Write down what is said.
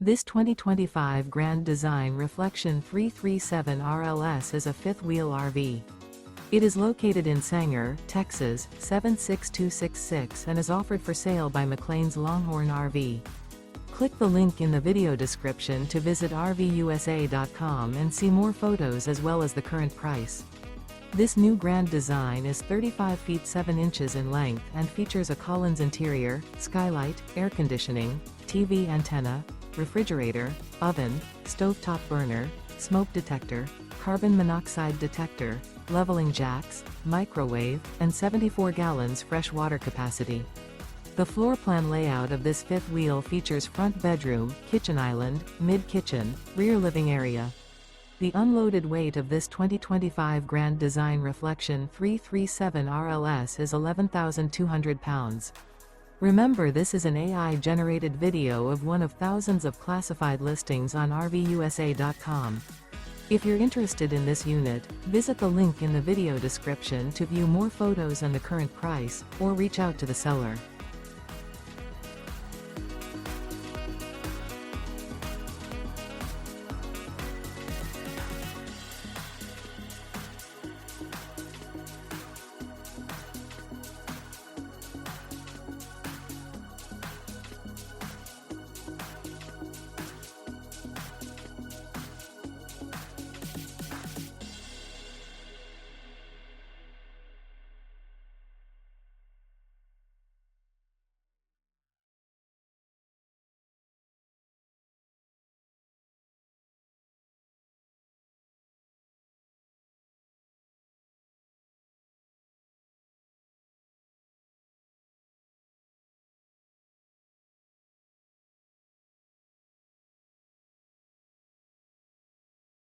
This 2025 Grand Design Reflection 337 RLS is a fifth-wheel RV. It is located in Sanger, Texas, 76266 and is offered for sale by McClain's Longhorn RV. Click the link in the video description to visit RVUSA.com and see more photos as well as the current price. This new Grand Design is 35 feet 7 inches in length and features a Collins interior, skylight, air conditioning, TV antenna, refrigerator, oven, stovetop burner, smoke detector, carbon monoxide detector, leveling jacks, microwave, and 74 gallons fresh water capacity. The floor plan layout of this fifth wheel features front bedroom, kitchen island, mid-kitchen, rear living area. The unloaded weight of this 2025 Grand Design Reflection 337 RLS is 11,200 pounds. Remember, this is an AI-generated video of one of thousands of classified listings on RVUSA.com. If you're interested in this unit, visit the link in the video description to view more photos and the current price, or reach out to the seller.